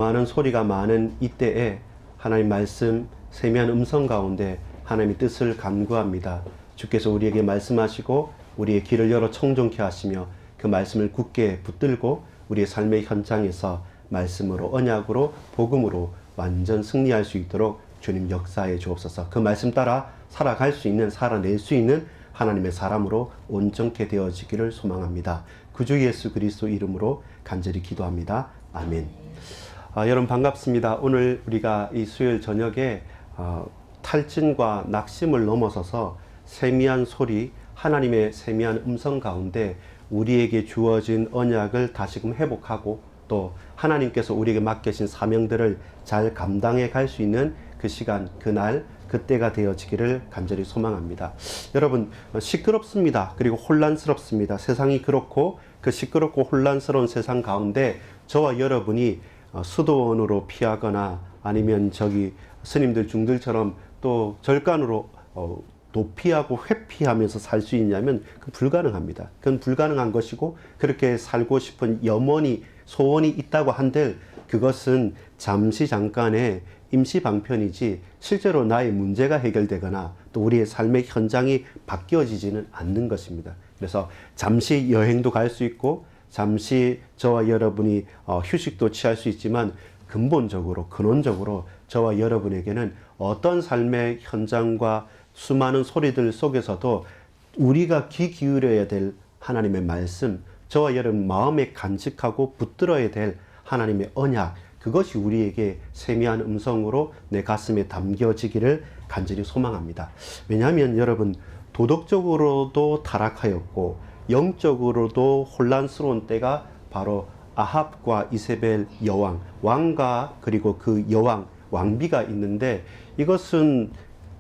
많은 소리가 많은 이때에 하나님 말씀 세미한 음성 가운데 하나님의 뜻을 간구합니다. 주께서 우리에게 말씀하시고 우리의 길을 열어 청종케 하시며 그 말씀을 굳게 붙들고 우리의 삶의 현장에서 말씀으로 언약으로 복음으로 완전 승리할 수 있도록 주님 역사해 주옵소서. 그 말씀 따라 살아갈 수 있는, 살아낼 수 있는 하나님의 사람으로 온전케 되어지기를 소망합니다. 구주 예수 그리스도 이름으로 간절히 기도합니다. 아멘. 여러분 반갑습니다. 오늘 우리가 이 수요일 저녁에 탈진과 낙심을 넘어서서 세미한 소리, 하나님의 세미한 음성 가운데 우리에게 주어진 언약을 다시금 회복하고 또 하나님께서 우리에게 맡기신 사명들을 잘 감당해 갈 수 있는 그 시간, 그날, 그때가 되어지기를 간절히 소망합니다. 여러분, 시끄럽습니다. 그리고 혼란스럽습니다. 세상이 그렇고 그 시끄럽고 혼란스러운 세상 가운데 저와 여러분이 수도원으로 피하거나 아니면 저기 스님들 중들처럼 또 절간으로 도피하고 회피하면서 살 수 있냐면 그건 불가능합니다. 그건 불가능한 것이고 그렇게 살고 싶은 염원이 소원이 있다고 한들 그것은 잠시 잠깐의 임시 방편이지 실제로 나의 문제가 해결되거나 또 우리의 삶의 현장이 바뀌어지지는 않는 것입니다. 그래서 잠시 여행도 갈 수 있고 잠시 저와 여러분이 휴식도 취할 수 있지만 근본적으로 근원적으로 저와 여러분에게는 어떤 삶의 현장과 수많은 소리들 속에서도 우리가 귀 기울여야 될 하나님의 말씀, 저와 여러분 마음에 간직하고 붙들어야 될 하나님의 언약, 그것이 우리에게 세미한 음성으로 내 가슴에 담겨지기를 간절히 소망합니다. 왜냐하면 여러분 도덕적으로도 타락하였고 영적으로도 혼란스러운 때가 바로 아합과 이세벨 여왕, 왕과 그리고 그 여왕, 왕비가 있는데 이것은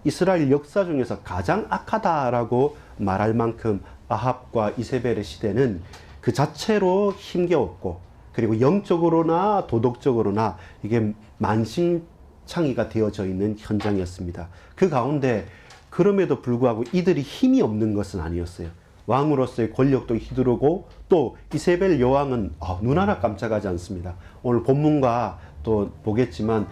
이스라엘 역사 중에서 가장 악하다라고 말할 만큼 아합과 이세벨의 시대는 그 자체로 힘겨웠고 그리고 영적으로나 도덕적으로나 이게 만신창이가 되어져 있는 현장이었습니다. 그 가운데 그럼에도 불구하고 이들이 힘이 없는 것은 아니었어요. 왕으로서의 권력도 휘두르고 또 이세벨 여왕은 눈 하나 깜짝하지 않습니다. 오늘 본문과 또 보겠지만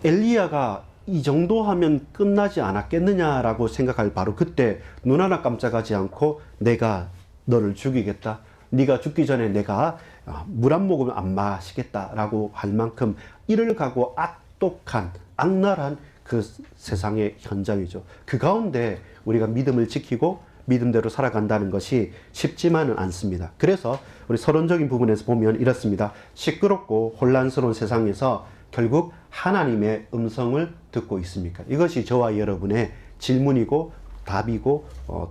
엘리야가 이 정도 하면 끝나지 않았겠느냐라고 생각할 바로 그때 눈 하나 깜짝하지 않고 내가 너를 죽이겠다. 네가 죽기 전에 내가 물 한 모금 안 마시겠다라고 할 만큼 이를 가고 악독한 악랄한 그 세상의 현장이죠. 그 가운데 우리가 믿음을 지키고 믿음대로 살아간다는 것이 쉽지만은 않습니다. 그래서 우리 서론적인 부분에서 보면 이렇습니다. 시끄럽고 혼란스러운 세상에서 결국 하나님의 음성을 듣고 있습니까? 이것이 저와 여러분의 질문이고 답이고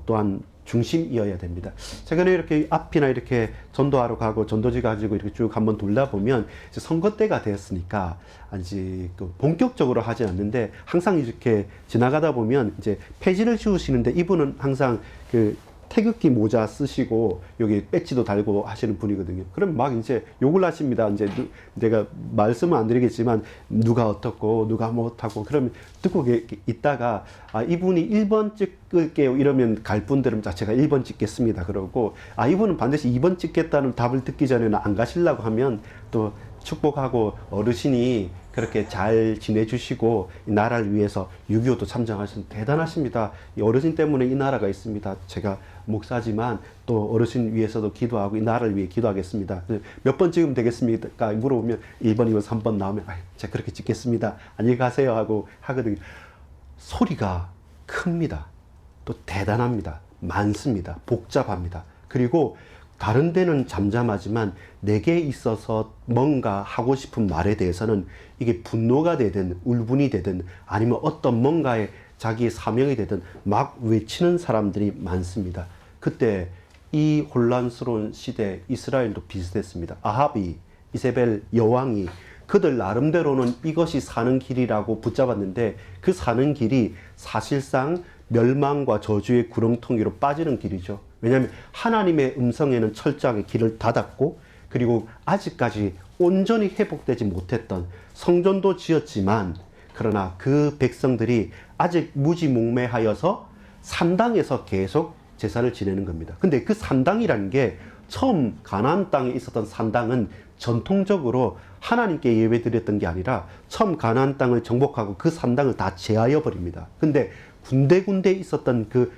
또한 중심이어야 됩니다. 최근에 이렇게 앞이나 이렇게 전도하러 가고 전도지 가지고 이렇게 쭉 한번 돌아보면 이제 선거 때가 되었으니까 아직 본격적으로 하지 않는데 항상 이렇게 지나가다 보면 이제 폐지를 지우시는데 이분은 항상 그 태극기 모자 쓰시고 여기 배지도 달고 하시는 분이거든요. 그럼 막 이제 욕을 하십니다. 이제 내가 말씀은 안 드리겠지만 누가 어떻고 누가 못하고 그러면 듣고 있다가 이분이 1번 찍을게요 이러면 갈 분들은 제가 1번 찍겠습니다 그러고 이분은 반드시 2번 찍겠다는 답을 듣기 전에는 안 가시려고 하면 또 축복하고 어르신이 그렇게 잘 지내주시고 이 나라를 위해서 6.25도 참전하신 대단하십니다. 이 어르신 때문에 이 나라가 있습니다. 제가 목사지만 또 어르신 위해서도 기도하고 이 나라를 위해 기도하겠습니다. 몇 번 찍으면 되겠습니까? 물어보면 1번, 2번, 3번 나오면 제가 그렇게 찍겠습니다. 안녕히 가세요 하고 하거든요. 소리가 큽니다. 또 대단합니다. 많습니다. 복잡합니다. 그리고 다른 데는 잠잠하지만 내게 있어서 뭔가 하고 싶은 말에 대해서는 이게 분노가 되든 울분이 되든 아니면 어떤 뭔가에 자기의 사명이 되든 막 외치는 사람들이 많습니다. 그때 이 혼란스러운 시대 이스라엘도 비슷했습니다. 아합이 이세벨 여왕이 그들 나름대로는 이것이 사는 길이라고 붙잡았는데 그 사는 길이 사실상 멸망과 저주의 구렁텅이로 빠지는 길이죠. 왜냐하면 하나님의 음성에는 철저하게 길을 닫았고 그리고 아직까지 온전히 회복되지 못했던 성전도 지었지만 그러나 그 백성들이 아직 무지몽매하여서 산당에서 계속 제사를 지내는 겁니다. 근데 그 산당이라는 게 처음 가나안 땅에 있었던 산당은 전통적으로 하나님께 예배드렸던 게 아니라 처음 가나안 땅을 정복하고 그 산당을 다 제하여 버립니다. 근데 군데군데 있었던 그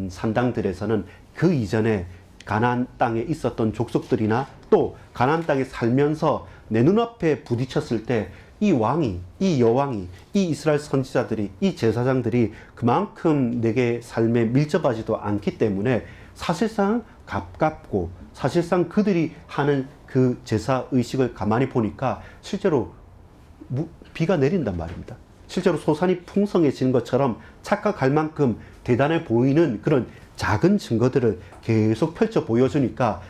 산당들에서는 그 이전에 가나안 땅에 있었던 족속들이나 또 가나안 땅에 살면서 내 눈앞에 부딪혔을 때 이 왕이, 이 여왕이, 이 이스라엘 선지자들이, 이 제사장들이 그만큼 내게 삶에 밀접하지도 않기 때문에 사실상 가깝고 사실상 그들이 하는 그 제사 의식을 가만히 보니까 실제로 비가 내린단 말입니다. 실제로 소산이 풍성해진 것처럼 착각할 만큼 대단해 보이는 그런 작은 증거들을 계속 펼쳐 보여주니까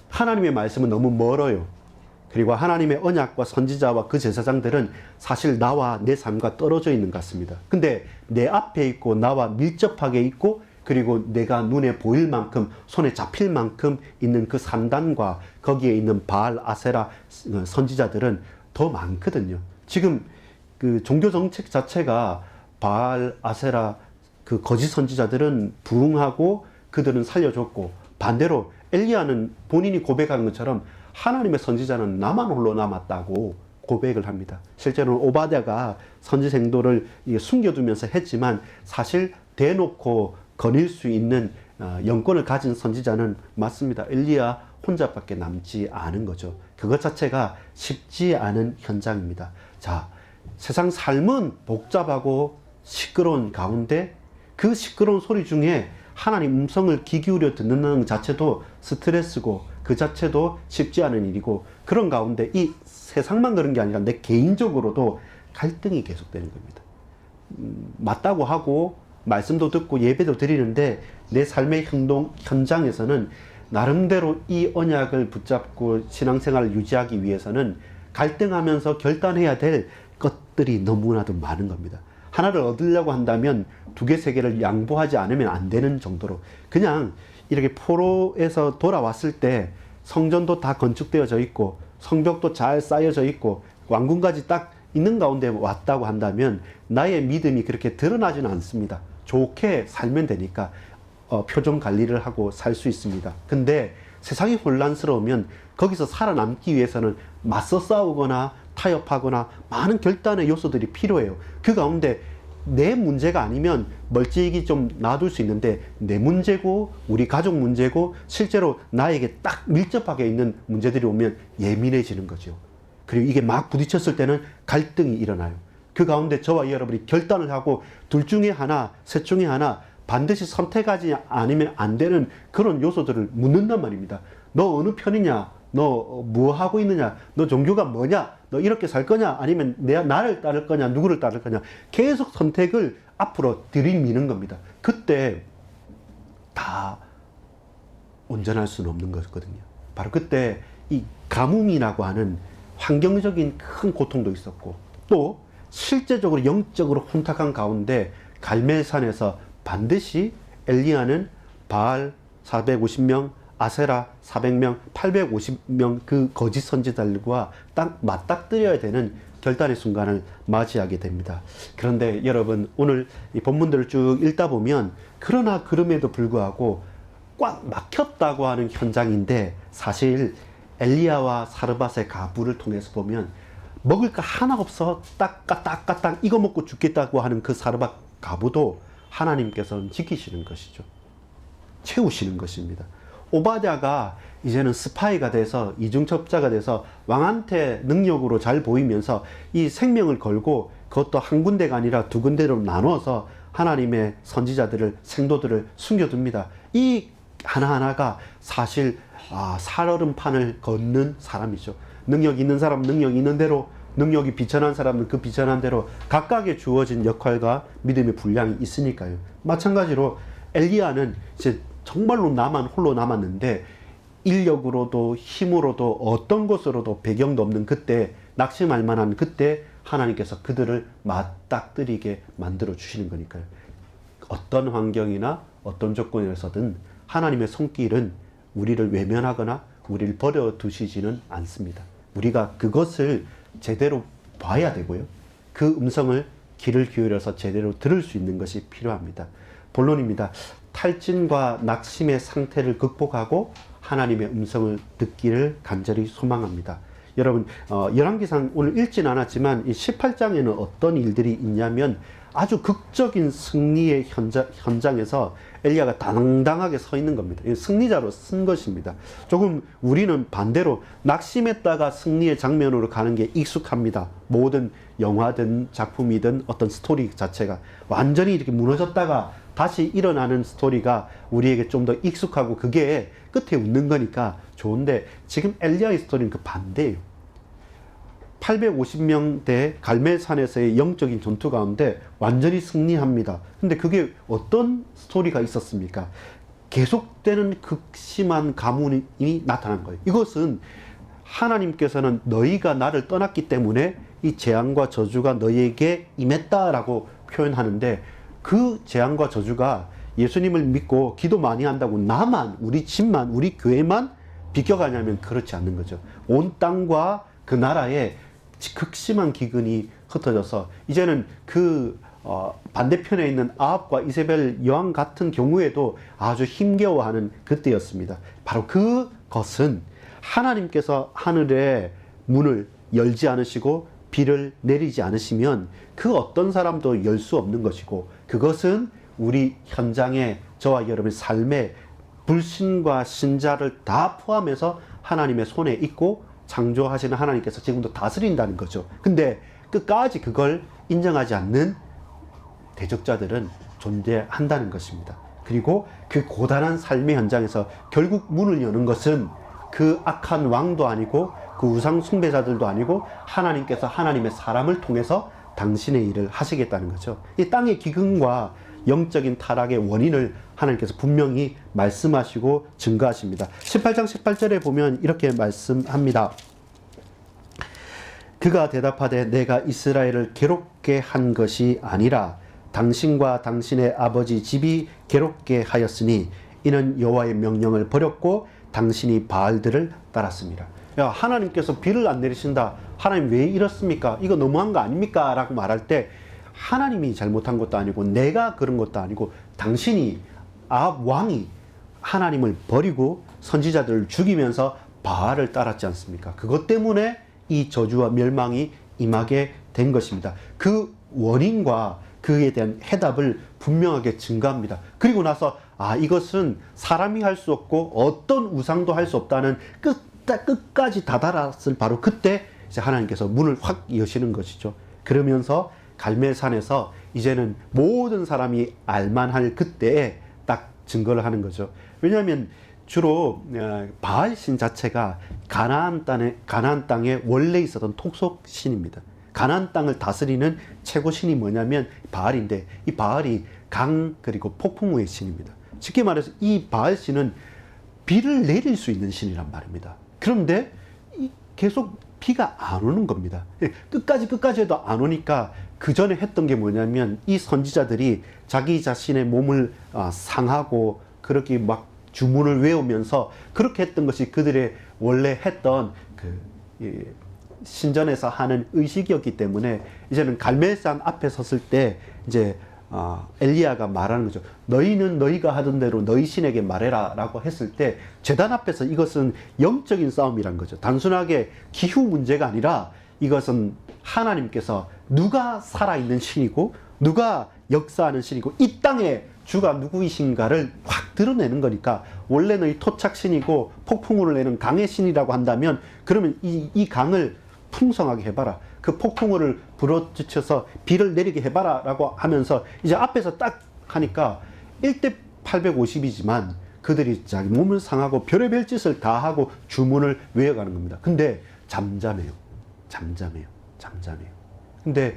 하나님의 말씀은 너무 멀어요. 그리고 하나님의 언약과 선지자와 그 제사장들은 사실 나와 내 삶과 떨어져 있는 것 같습니다. 근데 내 앞에 있고 나와 밀접하게 있고 그리고 내가 눈에 보일 만큼 손에 잡힐 만큼 있는 그 산단과 거기에 있는 바알, 아세라 선지자들은 더 많거든요. 지금 그 종교 정책 자체가 바알, 아세라 그 거짓 선지자들은 부흥하고 그들은 살려줬고 반대로 엘리야는 본인이 고백하는 것처럼 하나님의 선지자는 나만 홀로 남았다고 고백을 합니다. 실제로는 오바댜가 선지 생도를 숨겨두면서 했지만 사실 대놓고 거닐 수 있는 영권을 가진 선지자는 맞습니다. 엘리야 혼자밖에 남지 않은 거죠. 그것 자체가 쉽지 않은 현장입니다. 자, 세상 삶은 복잡하고 시끄러운 가운데 그 시끄러운 소리 중에 하나님 음성을 귀 기울여 듣는 자체도 스트레스고 그 자체도 쉽지 않은 일이고 그런 가운데 이 세상만 그런 게 아니라 내 개인적으로도 갈등이 계속되는 겁니다. 맞다고 하고 말씀도 듣고 예배도 드리는데 내 삶의 현장에서는 나름대로 이 언약을 붙잡고 신앙생활을 유지하기 위해서는 갈등하면서 결단해야 될 것들이 너무나도 많은 겁니다. 하나를 얻으려고 한다면 두 개, 세 개를 양보하지 않으면 안 되는 정도로 그냥 이렇게 포로에서 돌아왔을 때 성전도 다 건축되어져 있고 성벽도 잘 쌓여져 있고 왕궁까지 딱 있는 가운데 왔다고 한다면 나의 믿음이 그렇게 드러나지는 않습니다. 좋게 살면 되니까 표정 관리를 하고 살 수 있습니다. 근데 세상이 혼란스러우면 거기서 살아남기 위해서는 맞서 싸우거나 타협하거나 많은 결단의 요소들이 필요해요. 그 가운데 내 문제가 아니면 멀찍이 좀 놔둘 수 있는데 내 문제고 우리 가족 문제고 실제로 나에게 딱 밀접하게 있는 문제들이 오면 예민해지는 거죠. 그리고 이게 막 부딪혔을 때는 갈등이 일어나요. 그 가운데 저와 여러분이 결단을 하고 둘 중에 하나, 셋 중에 하나 반드시 선택하지 않으면 안 되는 그런 요소들을 묻는단 말입니다. 너 어느 편이냐? 너 뭐 하고 있느냐? 너 종교가 뭐냐? 너 이렇게 살 거냐? 아니면 나를 따를 거냐? 누구를 따를 거냐? 계속 선택을 앞으로 들이미는 겁니다. 그때 다 온전할 수는 없는 거거든요. 바로 그때 이 가뭄이라고 하는 환경적인 큰 고통도 있었고 또 실제적으로 영적으로 혼탁한 가운데 갈멜산에서 반드시 엘리야는 바알 450명, 아세라 400명, 850명 그 거짓 선지자들과 딱 맞닥뜨려야 되는 결단의 순간을 맞이하게 됩니다. 그런데 여러분 오늘 이 본문들을 쭉 읽다 보면 그러나 그럼에도 불구하고 꽉 막혔다고 하는 현장인데 사실 엘리야와 사르밧의 가부를 통해서 보면 먹을 거 하나 없어 따까따까땅 이거 먹고 죽겠다고 하는 그 사르밧 가부도 하나님께서는 지키시는 것이죠. 채우시는 것입니다. 오바댜가 이제는 스파이가 돼서 이중첩자가 돼서 왕한테 능력으로 잘 보이면서 이 생명을 걸고 그것도 한 군데가 아니라 두 군데로 나눠서 하나님의 선지자들을 생도들을 숨겨둡니다. 이 하나하나가 사실 살얼음판을 걷는 사람이죠. 능력 있는 사람 능력 있는 대로 능력이 비천한 사람은 그 비천한 대로 각각의 주어진 역할과 믿음의 분량이 있으니까요. 마찬가지로 엘리야는 이제 정말로 홀로 남았는데 인력으로도 힘으로도 어떤 것으로도 배경도 없는 그때 낙심할 만한 그때 하나님께서 그들을 맞닥뜨리게 만들어 주시는 거니까요. 어떤 환경이나 어떤 조건에서든 하나님의 손길은 우리를 외면하거나 우리를 버려두시지는 않습니다. 우리가 그것을 제대로 봐야 되고요. 그 음성을 귀를 기울여서 제대로 들을 수 있는 것이 필요합니다. 본론입니다. 탈진과 낙심의 상태를 극복하고 하나님의 음성을 듣기를 간절히 소망합니다. 여러분 열왕기상 오늘 읽진 않았지만 이 18장에는 어떤 일들이 있냐면 아주 극적인 승리의 현장에서 엘리야가 당당하게 서 있는 겁니다. 승리자로 쓴 것입니다. 조금 우리는 반대로 낙심했다가 승리의 장면으로 가는 게 익숙합니다. 모든 영화든 작품이든 어떤 스토리 자체가 완전히 이렇게 무너졌다가 다시 일어나는 스토리가 우리에게 좀 더 익숙하고 그게 끝에 웃는 거니까 좋은데 지금 엘리야의 스토리는 그 반대예요. 850명대 갈멜산에서의 영적인 전투 가운데 완전히 승리합니다. 근데 그게 어떤 스토리가 있었습니까? 계속되는 극심한 가뭄이 나타난 거예요. 이것은 하나님께서는 너희가 나를 떠났기 때문에 이 재앙과 저주가 너희에게 임했다라고 표현하는데 그 재앙과 저주가 예수님을 믿고 기도 많이 한다고 나만, 우리 집만, 우리 교회만 비껴가냐면 그렇지 않는 거죠. 온 땅과 그 나라에 극심한 기근이 흩어져서 이제는 그 반대편에 있는 아합과 이세벨 여왕 같은 경우에도 아주 힘겨워하는 그때였습니다. 바로 그것은 하나님께서 하늘의 문을 열지 않으시고 비를 내리지 않으시면 그 어떤 사람도 열 수 없는 것이고 그것은 우리 현장에 저와 여러분의 삶에 불신과 신자를 다 포함해서 하나님의 손에 있고 창조하시는 하나님께서 지금도 다스린다는 거죠. 근데 끝까지 그걸 인정하지 않는 대적자들은 존재한다는 것입니다. 그리고 그 고단한 삶의 현장에서 결국 문을 여는 것은 그 악한 왕도 아니고 그 우상 숭배자들도 아니고 하나님께서 하나님의 사람을 통해서 당신의 일을 하시겠다는 거죠. 이 땅의 기근과 영적인 타락의 원인을 하나님께서 분명히 말씀하시고 증거하십니다. 18장 18절에 보면 이렇게 말씀합니다. 그가 대답하되 내가 이스라엘을 괴롭게 한 것이 아니라 당신과 당신의 아버지 집이 괴롭게 하였으니 이는 여호와의 명령을 버렸고 당신이 바알들을 따랐습니다. 야, 하나님께서 비를 안 내리신다. 하나님 왜 이렇습니까? 이거 너무한 거 아닙니까? 라고 말할 때 하나님이 잘못한 것도 아니고 내가 그런 것도 아니고 당신이 아합 왕이 하나님을 버리고 선지자들을 죽이면서 바알을 따랐지 않습니까? 그것 때문에 이 저주와 멸망이 임하게 된 것입니다. 그 원인과 그에 대한 해답을 분명하게 증거합니다. 그리고 나서 이것은 사람이 할 수 없고 어떤 우상도 할 수 없다는 끝까지 다다랐을 바로 그때 이제 하나님께서 문을 확 여시는 것이죠. 그러면서 갈멜산에서 이제는 모든 사람이 알만할 그때에 딱 증거를 하는 거죠. 왜냐하면 주로 바알신 자체가 가나안 땅에 원래 있었던 토속신입니다. 가나안 땅을 다스리는 최고 신이 뭐냐면 바알인데 이 바알이 강 그리고 폭풍우의 신입니다. 쉽게 말해서 이 바알신은 비를 내릴 수 있는 신이란 말입니다. 그런데 계속 비가 안 오는 겁니다. 끝까지 해도 안 오니까 그 전에 했던 게 뭐냐면 이 선지자들이 자기 자신의 몸을 상하고 그렇게 막 주문을 외우면서 그렇게 했던 것이 그들의 원래 했던 신전에서 하는 의식이었기 때문에 이제는 갈멜산 앞에 섰을 때 이제 엘리야가 말하는 거죠. 너희는 너희가 하던 대로 너희 신에게 말해라 라고 했을 때 제단 앞에서 이것은 영적인 싸움이란 거죠. 단순하게 기후 문제가 아니라 이것은 하나님께서 누가 살아있는 신이고 누가 역사하는 신이고 이 땅에 주가 누구이신가를 확 드러내는 거니까 원래 너희 토착신이고 폭풍우를 내는 강의 신이라고 한다면 그러면 이 강을 풍성하게 해봐라. 그 폭풍우를 불어주쳐서 비를 내리게 해봐라 라고 하면서 이제 앞에서 딱 하니까 1대 850이지만 그들이 자기 몸을 상하고 별의별 짓을 다 하고 주문을 외워가는 겁니다. 근데 잠잠해요. 근데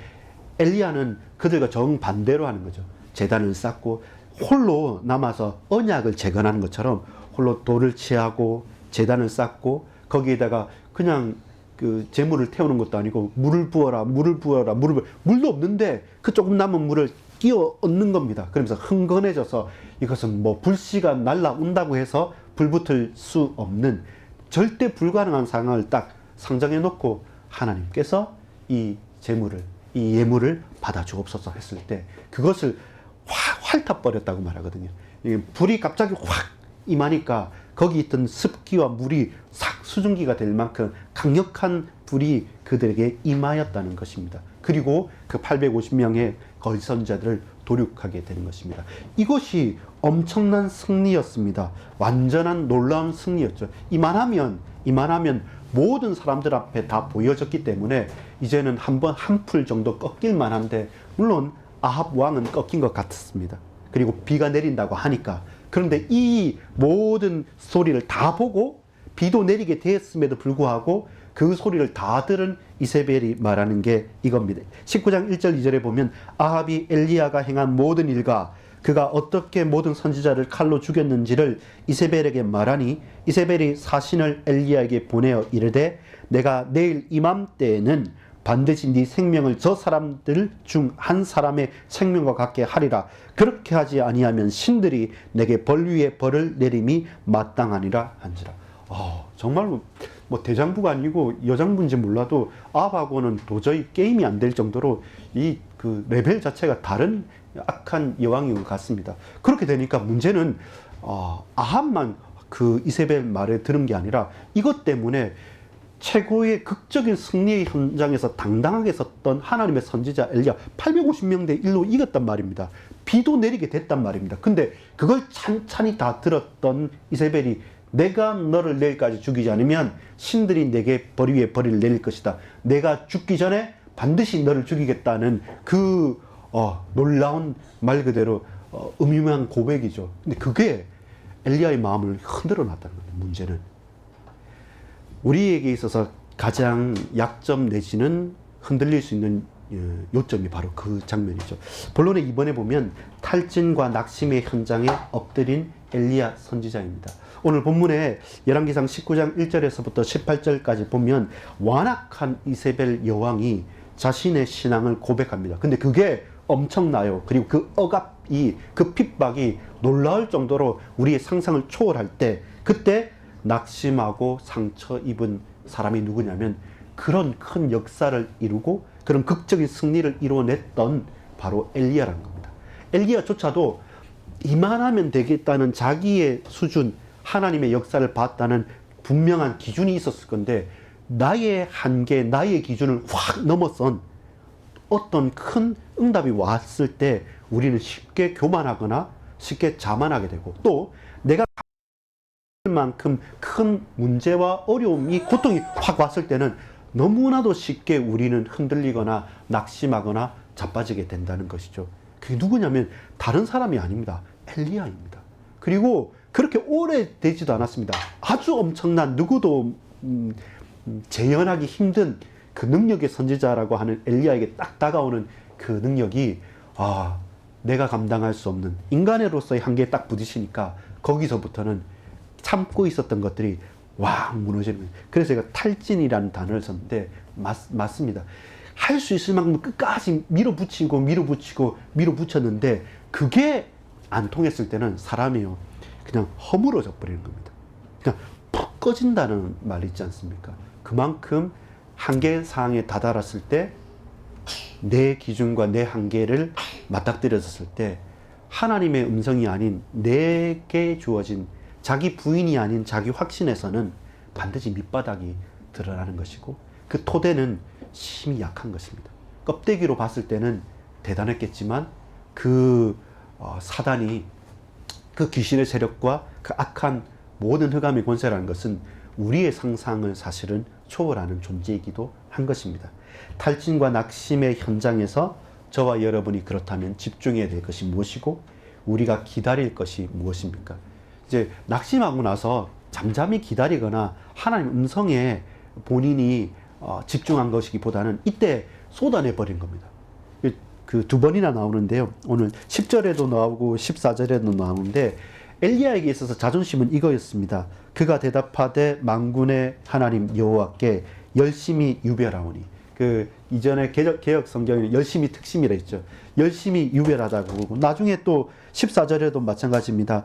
엘리야는 그들과 정반대로 하는 거죠. 제단을 쌓고 홀로 남아서 언약을 재건하는 것처럼 홀로 돌을 취하고 제단을 쌓고 거기에다가 그냥 그 재물을 태우는 것도 아니고 물을 부어라 물도 없는데 그 조금 남은 물을 끼워 얻는 겁니다. 그러면서 흥건해져서 이것은 뭐 불씨가 날라온다고 해서 불붙을 수 없는 절대 불가능한 상황을 딱 상정해 놓고 하나님께서 이 재물을 이 예물을 받아 주옵소서 했을 때 그것을 활타 버렸다고 말하거든요. 불이 갑자기 확 임하니까 거기 있던 습기와 물이 싹 수증기가 될 만큼 강력한 불이 그들에게 임하였다는 것입니다. 그리고 그 850명의 거짓 선지자들을 도륙하게 되는 것입니다. 이것이 엄청난 승리였습니다. 완전한 놀라운 승리였죠. 이만하면 모든 사람들 앞에 다 보여졌기 때문에 이제는 한번 한풀 정도 꺾일 만한데, 물론 아합 왕은 꺾인 것 같았습니다. 그리고 비가 내린다고 하니까. 그런데 이 모든 소리를 다 보고 비도 내리게 되었음에도 불구하고 그 소리를 다 들은 이세벨이 말하는 게 이겁니다. 19장 1절 2절에 보면 아합이 엘리야가 행한 모든 일과 그가 어떻게 모든 선지자를 칼로 죽였는지를 이세벨에게 말하니 이세벨이 사신을 엘리야에게 보내어 이르되 내가 내일 이맘때에는 반드시 네 생명을 저 사람들 중 한 사람의 생명과 같게 하리라. 그렇게 하지 아니하면 신들이 내게 벌 위에 벌을 내림이 마땅하니라 한지라. 정말 뭐 대장부가 아니고 여장부인지 몰라도 아합하고는 도저히 게임이 안 될 정도로 이 그 레벨 자체가 다른 악한 여왕인 것 같습니다. 그렇게 되니까 문제는 아합만 그 이세벨 말을 들은 게 아니라 이것 때문에 최고의 극적인 승리의 현장에서 당당하게 섰던 하나님의 선지자 엘리야 850명 대 1로 이겼단 말입니다. 비도 내리게 됐단 말입니다. 근데 그걸 찬찬히 다 들었던 이세벨이 내가 너를 내일까지 죽이지 않으면 신들이 내게 벌 위에 벌을 내릴 것이다. 내가 죽기 전에 반드시 너를 죽이겠다는 그 놀라운 말 그대로 음흉한 고백이죠. 근데 그게 엘리야의 마음을 흔들어 놨다는 거예요. 문제는 우리에게 있어서 가장 약점 내지는 흔들릴 수 있는 요점이 바로 그 장면이죠. 본론에 이번에 보면 탈진과 낙심의 현장에 엎드린 엘리야 선지자입니다. 오늘 본문에 열왕기상 19장 1절에서부터 18절까지 보면 완악한 이세벨 여왕이 자신의 신앙을 고백합니다. 근데 그게 엄청나요. 그리고 그 억압이, 그 핍박이 놀라울 정도로 우리의 상상을 초월할 때, 그때 낙심하고 상처 입은 사람이 누구냐면 그런 큰 역사를 이루고 그런 극적인 승리를 이뤄냈던 바로 엘리야라는 겁니다. 엘리야조차도 이만하면 되겠다는 자기의 수준, 하나님의 역사를 봤다는 분명한 기준이 있었을 건데 나의 한계, 나의 기준을 확 넘어선 어떤 큰 응답이 왔을 때 우리는 쉽게 교만하거나 쉽게 자만하게 되고, 또 내가 만큼 큰 문제와 어려움이, 고통이 확 왔을 때는 너무나도 쉽게 우리는 흔들리거나 낙심하거나 자빠지게 된다는 것이죠. 그게 누구냐면 다른 사람이 아닙니다. 엘리야입니다. 그리고 그렇게 오래되지도 않았습니다. 아주 엄청난, 누구도 재현하기 힘든 그 능력의 선지자라고 하는 엘리야에게 딱 다가오는 그 능력이 내가 감당할 수 없는 인간으로서의 한계에 딱 부딪히니까 거기서부터는 참고 있었던 것들이 와 무너지는 거예요. 그래서 제가 탈진이라는 단어를 썼는데 맞습니다. 할 수 있을 만큼 끝까지 밀어붙였는데 그게 안 통했을 때는 사람이요 그냥 허물어져 버리는 겁니다. 그냥 푹 꺼진다는 말이 있지 않습니까? 그만큼 한계 사항에 다다랐을 때 내 기준과 내 한계를 맞닥뜨렸을 때 하나님의 음성이 아닌 내게 주어진 자기 부인이 아닌 자기 확신에서는 반드시 밑바닥이 드러나는 것이고 그 토대는 심히 약한 것입니다. 껍데기로 봤을 때는 대단했겠지만 그 사단이, 그 귀신의 세력과 그 악한 모든 흑암의 권세라는 것은 우리의 상상을 사실은 초월하는 존재이기도 한 것입니다. 탈진과 낙심의 현장에서 저와 여러분이 그렇다면 집중해야 될 것이 무엇이고 우리가 기다릴 것이 무엇입니까? 이제 낙심하고 나서 잠잠히 기다리거나 하나님 음성에 본인이 집중한 것이기보다는 이때 쏟아내 버린 겁니다. 그 두 번이나 나오는데요. 오늘 10절에도 나오고 14절에도 나오는데 엘리야에게 있어서 자존심은 이거였습니다. 그가 대답하되 만군의 하나님 여호와께 열심히 유별하오니. 그 이전에 개혁 성경에는 열심히 특심이라 했죠. 열심히 유별하다고 그러고 나중에 또 14절에도 마찬가지입니다.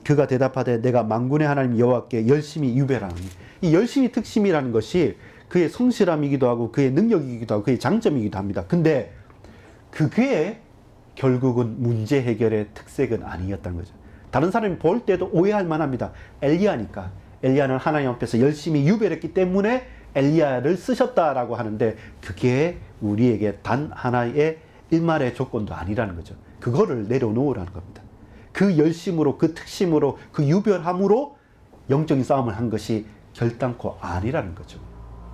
그가 대답하되 내가 만군의 하나님 여호와께 열심히 유별하오니. 이 열심히 특심이라는 것이 그의 성실함이기도 하고 그의 능력이기도 하고 그의 장점이기도 합니다. 근데 그게 결국은 문제 해결의 특색은 아니었다는 거죠. 다른 사람이 볼 때도 오해할 만합니다. 엘리야니까. 엘리야는 하나님 앞에서 열심히 유별했기 때문에 엘리야를 쓰셨다라고 하는데 그게 우리에게 단 하나의 일말의 조건도 아니라는 거죠. 그거를 내려놓으라는 겁니다. 그 열심으로, 그 특심으로, 그 유별함으로 영적인 싸움을 한 것이 결단코 아니라는 거죠.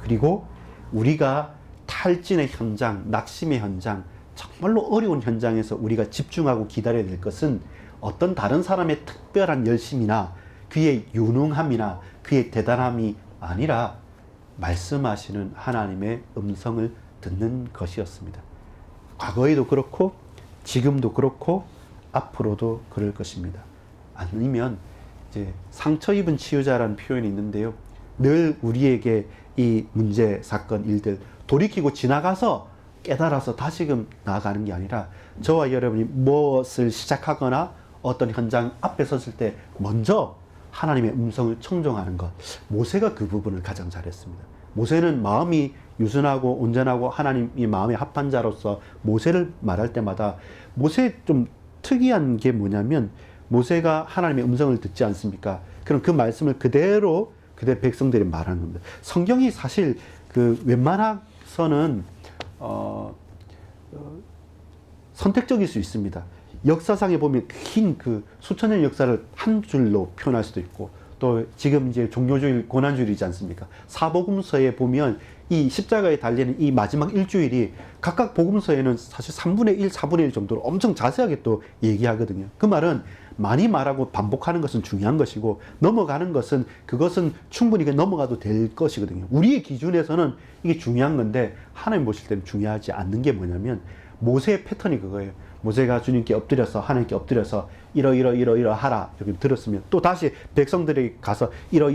그리고 우리가 탈진의 현장, 낙심의 현장, 정말로 어려운 현장에서 우리가 집중하고 기다려야 될 것은 어떤 다른 사람의 특별한 열심이나 그의 유능함이나 그의 대단함이 아니라 말씀하시는 하나님의 음성을 듣는 것이었습니다. 과거에도 그렇고 지금도 그렇고 앞으로도 그럴 것입니다. 아니면 이제 상처 입은 치유자라는 표현이 있는데요. 늘 우리에게 이 문제, 사건, 일들 돌이키고 지나가서 깨달아서 다시금 나아가는 게 아니라 저와 여러분이 무엇을 시작하거나 어떤 현장 앞에 섰을 때 먼저 하나님의 음성을 청종하는 것. 모세가 그 부분을 가장 잘했습니다. 모세는 마음이 유순하고 온전하고 하나님이 마음에 합한 자로서 모세를 말할 때마다 모세 좀 특이한 게 뭐냐면 모세가 하나님의 음성을 듣지 않습니까? 그럼 그 말씀을 그대로 백성들이 말하는 겁니다. 성경이 사실 그 웬만해서는 선택적일 수 있습니다. 역사상에 보면 긴 그 수천 년 역사를 한 줄로 표현할 수도 있고 또 지금 이제 종교주의, 고난주의이지 않습니까? 사복음서에 보면 이 십자가에 달리는 이 마지막 일주일이 각각 복음서에는 사실 3분의 1, 4분의 1 정도로 엄청 자세하게 또 얘기하거든요. 그 말은 많이 말하고 반복하는 것은 중요한 것이고 넘어가는 것은 그것은 충분히 넘어가도 될 것이거든요. 우리의 기준에서는 이게 중요한 건데 하나님 보실 때는 중요하지 않는 게 뭐냐면 모세의 패턴이 그거예요. 모세가 주님께 엎드려서 하나님께 엎드려서 이러 하라 이렇게 들었으면 또 다시 백성들이 가서 이러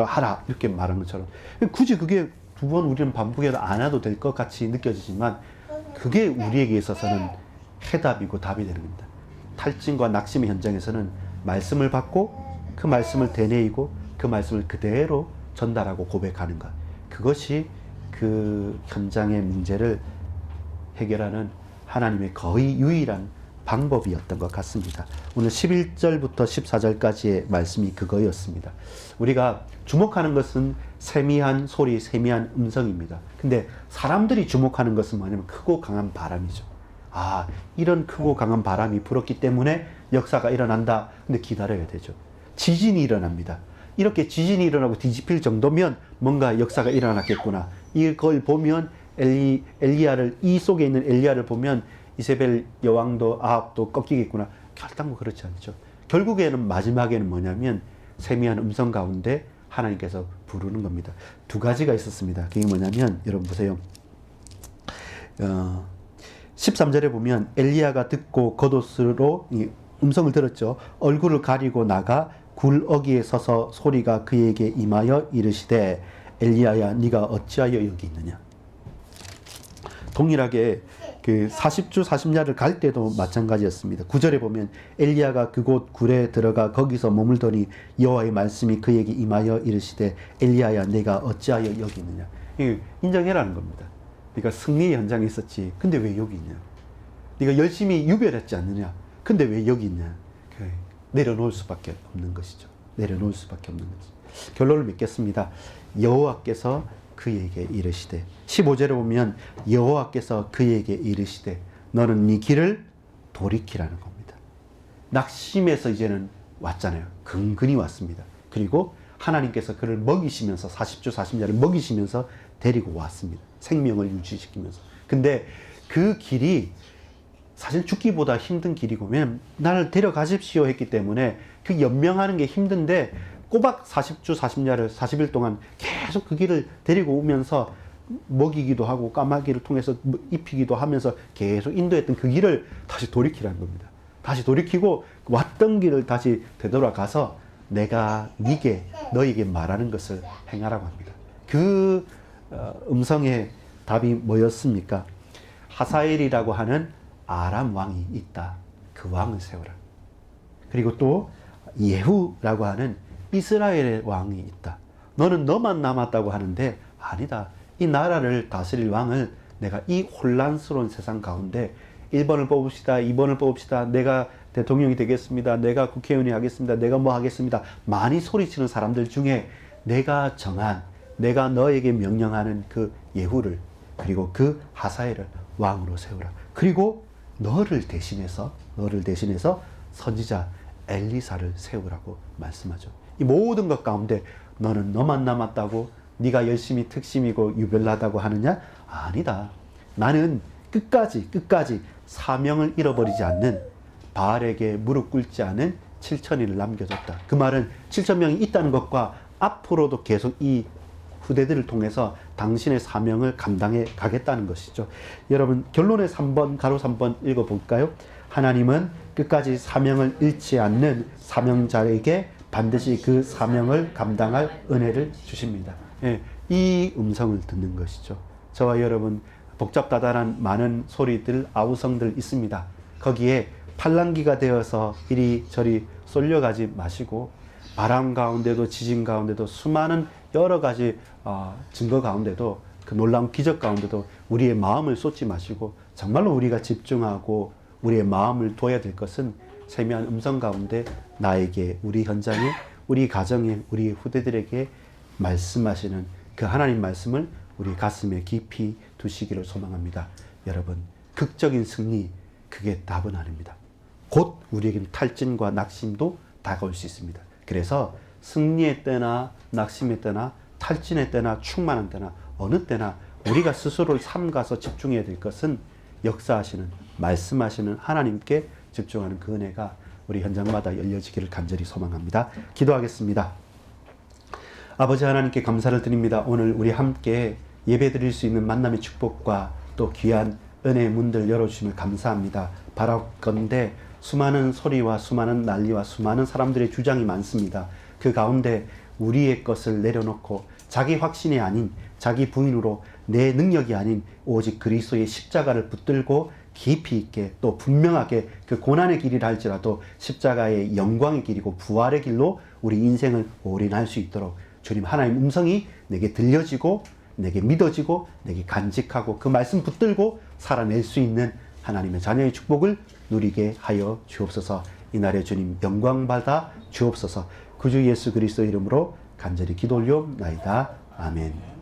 하라 이렇게 말한 것처럼 굳이 그게 두 번 우리는 반복해서 안 해도 될 것 같이 느껴지지만 그게 우리에게 있어서는 해답이고 답이 되는 겁니다. 탈진과 낙심의 현장에서는 말씀을 받고 그 말씀을 되뇌이고 그 말씀을 그대로 전달하고 고백하는 것. 그것이 그 현장의 문제를 해결하는 하나님의 거의 유일한 방법이었던 것 같습니다. 오늘 11절부터 14절까지의 말씀이 그거였습니다. 우리가 주목하는 것은 세미한 소리, 세미한 음성입니다. 근데 사람들이 주목하는 것은 뭐냐면 크고 강한 바람이죠. 아, 이런 크고 강한 바람이 불었기 때문에 역사가 일어난다. 근데 기다려야 되죠. 지진이 일어납니다. 이렇게 지진이 일어나고 뒤집힐 정도면 뭔가 역사가 일어났겠구나. 이걸 보면 엘리야를, 이 속에 있는 엘리야를 보면 이세벨 여왕도 아합도 꺾이겠구나. 결단코 그렇지 않죠. 결국에는 마지막에는 뭐냐면 세미한 음성 가운데 하나님께서 부르는 겁니다. 두 가지가 있었습니다. 그게 뭐냐면 여러분 보세요. 13절에 보면 엘리야가 듣고 겉옷으로 음성을 들었죠. 얼굴을 가리고 나가 굴어기에 서서 소리가 그에게 임하여 이르시되 엘리야야 네가 어찌하여 여기 있느냐. 동일하게 그 40주 40야를 갈 때도 마찬가지였습니다. 9절에 보면 엘리야가 그곳 굴에 들어가 거기서 머물더니 여호와의 말씀이 그에게 임하여 이르시되 엘리야야 내가 어찌하여 여기 있느냐. 인정해라는 겁니다. 네가 승리의 현장에 있었지. 근데 왜 여기 있냐. 네가 열심히 유별했지 않느냐. 근데 왜 여기 있냐. 내려놓을 수밖에 없는 것이죠. 내려놓을 수밖에 없는 것이죠. 결론을 맺겠습니다. 여호와께서 그에게 이르시되 15절에 보면 여호와께서 그에게 이르시되 너는 네 길을 돌이키라는 겁니다. 낙심해서 이제는 왔잖아요. 근근히 왔습니다. 그리고 하나님께서 그를 먹이시면서 40주 40야를 먹이시면서 데리고 왔습니다. 생명을 유지시키면서. 근데 그 길이 사실 죽기보다 힘든 길이고 왜냐면 나를 데려가십시오 했기 때문에 그 연명하는 게 힘든데 꼬박 40주 40야를 40일 동안 계속 그 길을 데리고 오면서 먹이기도 하고 까마귀를 통해서 입히기도 하면서 계속 인도했던 그 길을 다시 돌이키라는 겁니다. 다시 돌이키고 왔던 길을 다시 되돌아가서 내가 너에게 말하는 것을 행하라고 합니다. 그 음성의 답이 뭐였습니까? 하사엘이라고 하는 아람 왕이 있다. 그 왕을 세워라. 그리고 또 예후라고 하는 이스라엘의 왕이 있다. 너는 너만 남았다고 하는데 아니다. 이 나라를 다스릴 왕을 내가 이 혼란스러운 세상 가운데 1번을 뽑읍시다. 2번을 뽑읍시다. 내가 대통령이 되겠습니다. 내가 국회의원이 하겠습니다. 내가 뭐 하겠습니다. 많이 소리치는 사람들 중에 내가 정한, 내가 너에게 명령하는 그 예후를, 그리고 그 하사엘을 왕으로 세우라. 그리고 너를 대신해서 선지자 엘리사를 세우라고 말씀하죠. 이 모든 것 가운데 너는 너만 남았다고, 네가 열심히 특심이고 유별나다고 하느냐? 아니다. 나는 끝까지 사명을 잃어버리지 않는, 바알에게 무릎 꿇지 않은 7,000인을 남겨줬다. 그 말은 7,000명이 있다는 것과 앞으로도 계속 이 후대들을 통해서 당신의 사명을 감당해 가겠다는 것이죠. 여러분, 결론의 3번, 가로 3번 읽어볼까요? 하나님은 끝까지 사명을 잃지 않는 사명자에게 반드시 그 사명을 감당할 은혜를 주십니다. 예, 이 음성을 듣는 것이죠. 저와 여러분, 복잡다단한 많은 소리들, 아우성들 있습니다. 거기에 팔랑귀가 되어서 이리저리 쏠려가지 마시고, 바람 가운데도 지진 가운데도 수많은 여러 가지 증거 가운데도, 그 놀라운 기적 가운데도 우리의 마음을 쏟지 마시고, 정말로 우리가 집중하고 우리의 마음을 둬야 될 것은 세미한 음성 가운데 나에게, 우리 현장에, 우리 가정에, 우리 후대들에게 말씀하시는 그 하나님 말씀을 우리 가슴에 깊이 두시기를 소망합니다. 여러분, 극적인 승리, 그게 답은 아닙니다. 곧 우리에게는 탈진과 낙심도 다가올 수 있습니다. 그래서 승리의 때나 낙심의 때나 탈진의 때나 충만한 때나 어느 때나 우리가 스스로를 삼가서 집중해야 될 것은 역사하시는, 말씀하시는 하나님께 집중하는 그 은혜가 우리 현장마다 열려지기를 간절히 소망합니다. 기도하겠습니다. 아버지 하나님께 감사를 드립니다. 오늘 우리 함께 예배 드릴 수 있는 만남의 축복과 또 귀한 은혜의 문들 열어주심을 감사합니다. 바라건대 수많은 소리와 수많은 난리와 수많은 사람들의 주장이 많습니다. 그 가운데 우리의 것을 내려놓고 자기 확신이 아닌, 자기 부인으로 내 능력이 아닌 오직 그리스도의 십자가를 붙들고 깊이 있게, 또 분명하게 그 고난의 길이라 할지라도 십자가의 영광의 길이고 부활의 길로 우리 인생을 올인할 수 있도록 주님 하나님 음성이 내게 들려지고, 내게 믿어지고, 내게 간직하고 그 말씀 붙들고 살아낼 수 있는 하나님의 자녀의 축복을 누리게 하여 주옵소서. 이날에 주님 영광 받아 주옵소서. 구주 예수 그리스도 이름으로 간절히 기도 올려옵나이다. 아멘.